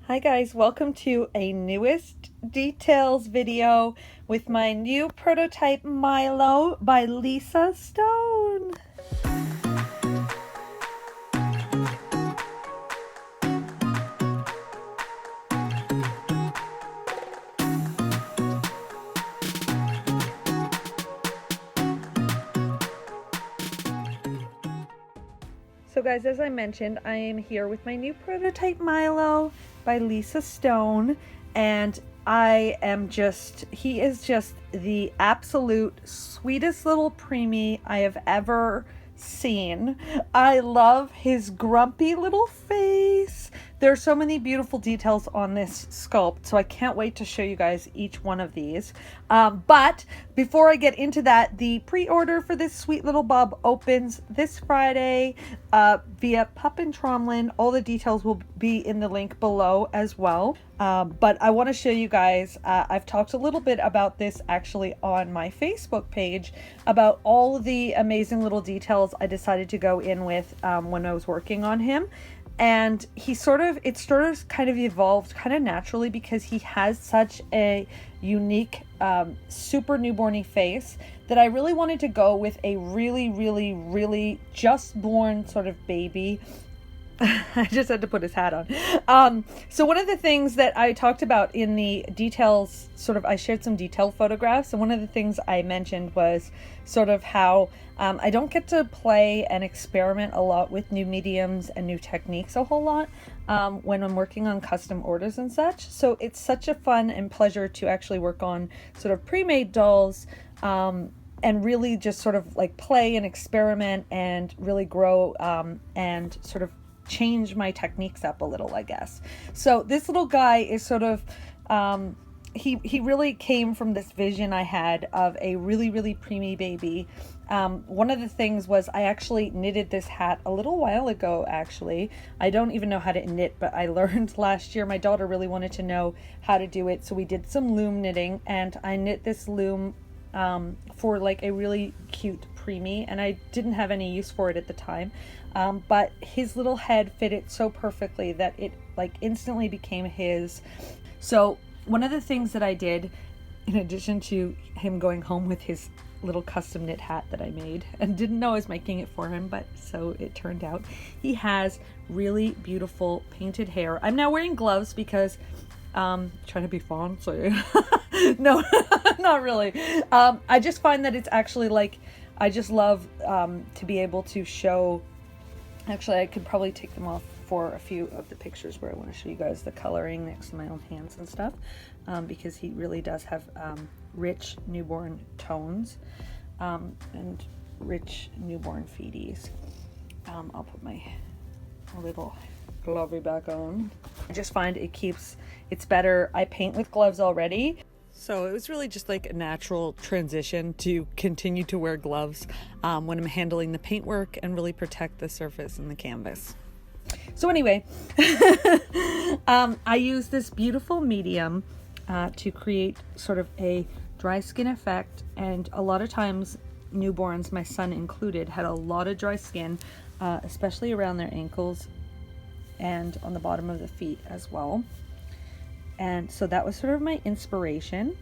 Hi guys, welcome to a newest details video with my new prototype Milo by Lisa Stone. So guys, as I mentioned, I am here with my new prototype Milo by Lisa Stone, and he is just the absolute sweetest little preemie I have ever seen. I love his grumpy little face. There are so many beautiful details on this sculpt, so I can't wait to show you guys each one of these. But before I get into that, the pre-order for this sweet little bub opens this Friday via Pup and Tromlin. All the details will be in the link below as well. But I want to show you guys, I've talked a little bit about this actually on my Facebook page about all the amazing little details I decided to go in with when I was working on him. And it sort of kind of evolved kind of naturally because he has such a unique, super newborny face that I really wanted to go with a really just born sort of baby. I just had to put his hat on. So one of the things that I talked about in the details, I shared some detailed photographs, and one of the things I mentioned was sort of how I don't get to play and experiment a lot with new mediums and new techniques a whole lot when I'm working on custom orders and such. So it's such a fun and pleasure to actually work on sort of pre-made dolls and really just sort of like play and experiment and really grow and sort of change my techniques up a little, I guess. So this little guy is sort of he really came from this vision I had of a really preemie baby. One of the things was I actually knitted this hat a little while ago. Actually, I don't even know how to knit, but I learned last year. My daughter really wanted to know how to do it, so we did some loom knitting, and I knit this loom for like a really cute preemie, and I didn't have any use for it at the time, but his little head fit it so perfectly that it like instantly became his. So one of the things that I did, in addition to him going home with his little custom knit hat that I made and didn't know I was making it for him, but so it turned out, he has really beautiful painted hair. I'm now wearing gloves because trying to be fancy. No, not really. I just find that it's actually like, I just love to be able to show. Actually, I could probably take them off for a few of the pictures where I want to show you guys the coloring next to my own hands and stuff, because he really does have rich newborn tones and rich newborn feeties. I'll put my little glovey back on. I just find it's better. I paint with gloves already, so it was really just like a natural transition to continue to wear gloves when I'm handling the paintwork and really protect the surface and the canvas. So anyway, I use this beautiful medium to create sort of a dry skin effect, and a lot of times newborns, my son included, had a lot of dry skin, especially around their ankles and on the bottom of the feet as well. And so that was sort of my inspiration.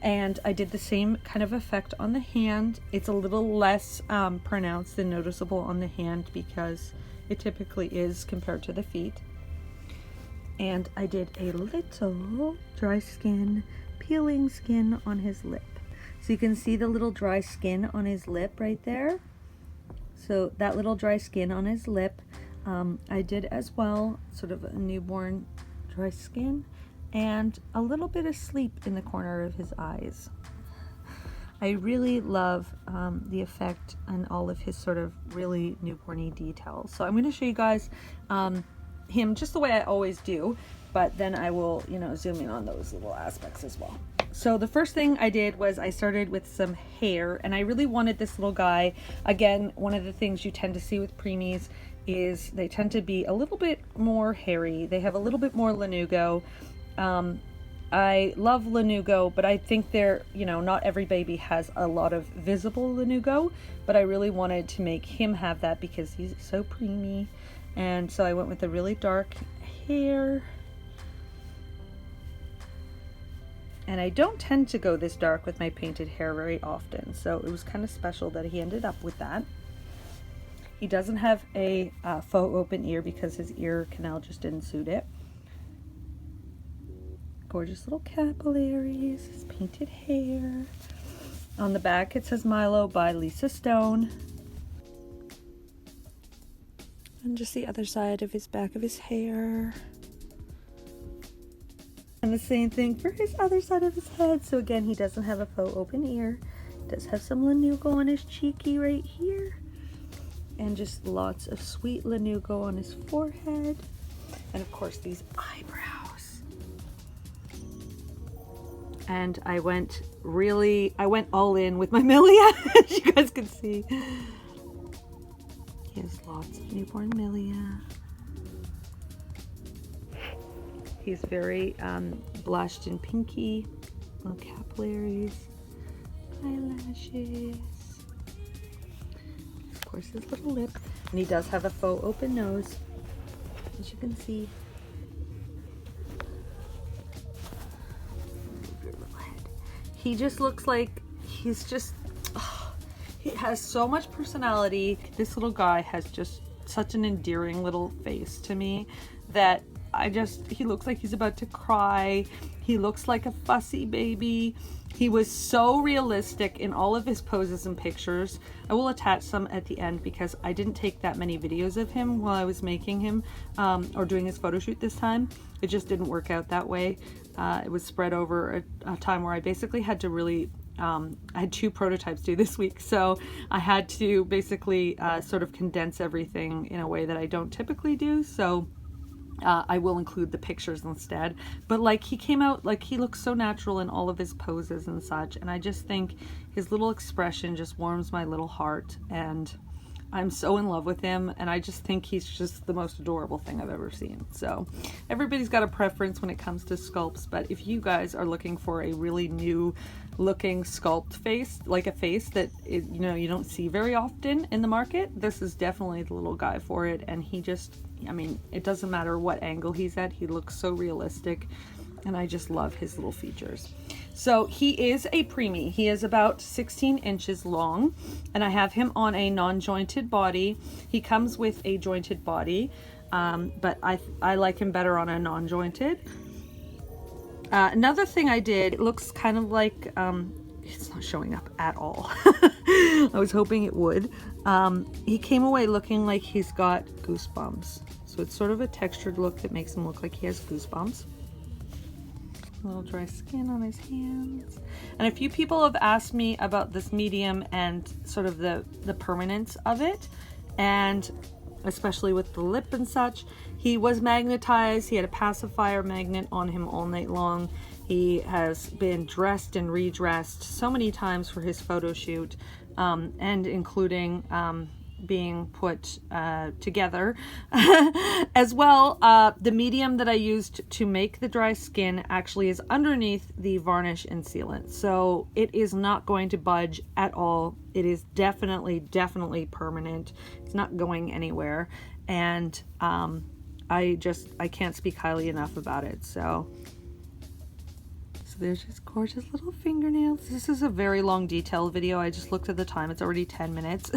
And I did the same kind of effect on the hand. It's a little less pronounced and noticeable on the hand because it typically is compared to the feet. And I did a little dry skin, peeling skin on his lip. So you can see the little dry skin on his lip right there. So that little dry skin on his lip, I did as well, sort of a newborn dry skin, and a little bit of sleep in the corner of his eyes. I really love the effect and all of his sort of really newborny details. So I'm going to show you guys him just the way I always do, but then I will, zoom in on those little aspects as well. So the first thing I did was I started with some hair, and I really wanted this little guy. Again, one of the things you tend to see with preemies is they tend to be a little bit more hairy. They have a little bit more lanugo. I love lanugo, but I think not every baby has a lot of visible lanugo, but I really wanted to make him have that because he's so preemie. And so I went with a really dark hair. And I don't tend to go this dark with my painted hair very often, so it was kind of special that he ended up with that. He doesn't have a faux open ear because his ear canal just didn't suit it. Gorgeous little capillaries, his painted hair. On the back it says Milo by Lisa Stone. And just the other side of his back of his hair. And the same thing for his other side of his head. So again, he doesn't have a faux open ear. Does have some lanugo on his cheeky right here. And just lots of sweet lanugo on his forehead. And of course these eyebrows. And I went all in with my Milia, as you guys can see. He has lots of newborn Milia. He's very blushed and pinky. Little capillaries, eyelashes. Of course, his little lip. And he does have a faux open nose, as you can see. He just looks like he's just, he has so much personality. This little guy has just such an endearing little face to me that he looks like he's about to cry. He looks like a fussy baby. He was so realistic in all of his poses and pictures. I will attach some at the end because I didn't take that many videos of him while I was making him or doing his photo shoot this time. It just didn't work out that way. It was spread over a time where I basically had to really I had 2 prototypes due this week, so I had to basically sort of condense everything in a way that I don't typically do. So I will include the pictures instead, but like he came out, like he looks so natural in all of his poses and such, and I just think his little expression just warms my little heart, and I'm so in love with him, and I just think he's just the most adorable thing I've ever seen. So everybody's got a preference when it comes to sculpts, but if you guys are looking for a really new looking sculpt face, like a face that you don't see very often in the market, this is definitely the little guy for it. And he just, I mean, it doesn't matter what angle he's at, he looks so realistic, and I just love his little features. So he is a preemie. He is about 16 inches long, and I have him on a non-jointed body. He comes with a jointed body, but I like him better on a non-jointed. Another thing I did, it looks kind of like, it's not showing up at all. I was hoping it would. He came away looking like he's got goosebumps. So it's sort of a textured look that makes him look like he has goosebumps. A little dry skin on his hands. And a few people have asked me about this medium and sort of the permanence of it, and especially with the lip and such. He was magnetized. He had a pacifier magnet on him all night long. He has been dressed and redressed so many times for his photo shoot, and including being put together as well. The medium that I used to make the dry skin actually is underneath the varnish and sealant, so it is not going to budge at all. It is definitely permanent. It's not going anywhere, and I can't speak highly enough about it. So there's his gorgeous little fingernails. This is a very long detail video. I just looked at the time. It's already 10 minutes.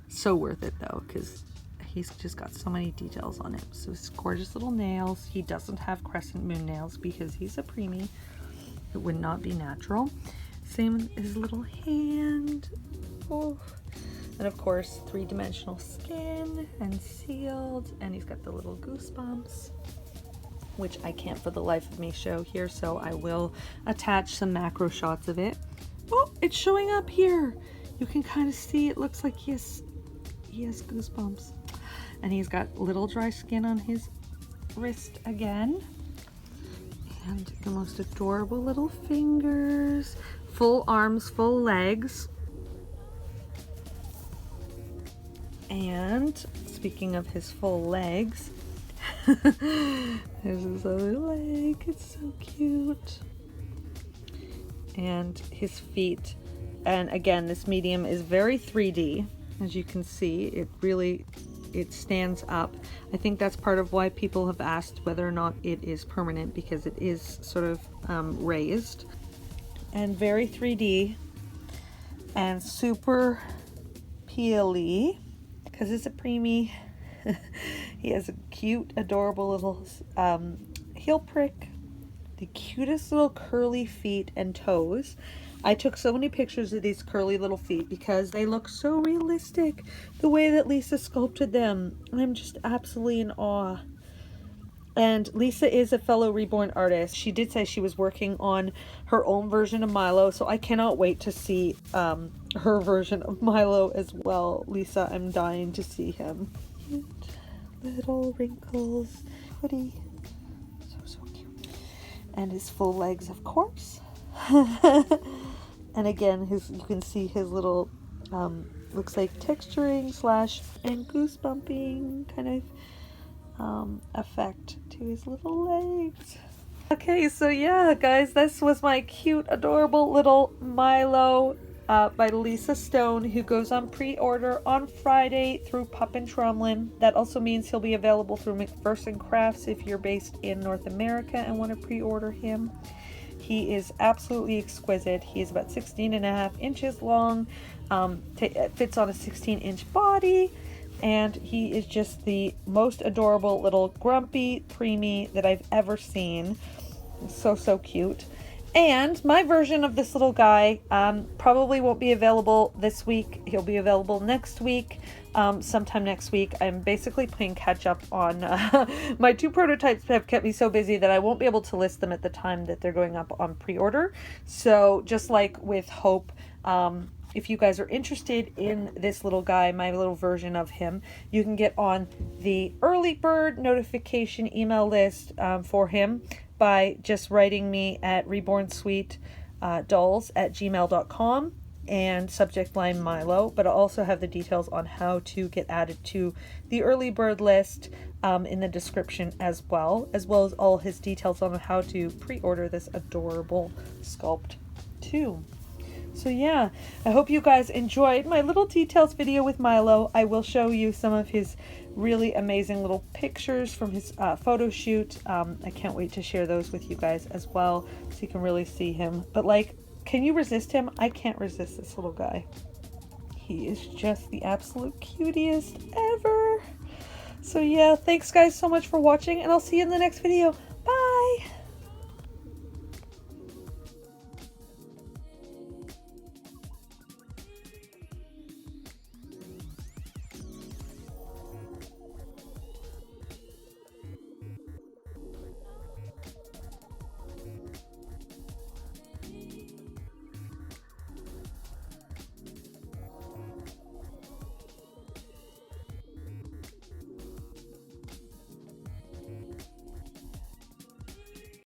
So worth it though, because he's just got so many details on him. So his gorgeous little nails. He doesn't have crescent moon nails because he's a preemie. It would not be natural. Same with his little hand. Oh. And of course, 3-dimensional skin and sealed. And he's got the little goosebumps, which I can't for the life of me show here, so I will attach some macro shots of it. Oh, it's showing up here. You can kind of see it looks like he has goosebumps. And he's got little dry skin on his wrist again. And the most adorable little fingers. Full arms, full legs. And speaking of his full legs, there's his other leg. It's so cute. And his feet. And again, this medium is very 3D. As you can see, it really it stands up. I think that's part of why people have asked whether or not it is permanent, because it is sort of raised and very 3D and super peely because it's a preemie. He has a cute, adorable little heel prick, the cutest little curly feet and toes. I took so many pictures of these curly little feet because they look so realistic, the way that Lisa sculpted them. I'm just absolutely in awe. And Lisa is a fellow Reborn artist. She did say she was working on her own version of Milo, so I cannot wait to see her version of Milo as well. Lisa, I'm dying to see him. Cute little wrinkles, hoodie, so cute. And his full legs, of course. And again, you can see his little, looks like texturing / and goosebumping kind of effect to his little legs. Okay, so yeah, guys, this was my cute, adorable little Milo by Lisa Stone, who goes on pre-order on Friday through Pup and Trumlin. That also means he'll be available through McPherson Crafts if you're based in North America and want to pre-order him. He is absolutely exquisite. He is about 16.5 inches long, fits on a 16-inch body, and he is just the most adorable little grumpy preemie that I've ever seen. So cute. And my version of this little guy probably won't be available this week. He'll be available next week, sometime next week. I'm basically playing catch up on my 2 prototypes have kept me so busy that I won't be able to list them at the time that they're going up on pre-order. So just like with Hope, if you guys are interested in this little guy, my little version of him, you can get on the early bird notification email list for him by just writing me at rebornsweetdolls@gmail.com and subject line Milo. But I also have the details on how to get added to the early bird list in the description as well as all his details on how to pre-order this adorable sculpt too. So yeah, I hope you guys enjoyed my little details video with Milo. I will show you some of his really amazing little pictures from his photo shoot. I can't wait to share those with you guys as well, so you can really see him. But like, can you resist him? I can't resist this little guy. He is just the absolute cutest ever. So yeah, thanks guys so much for watching, and I'll see you in the next video.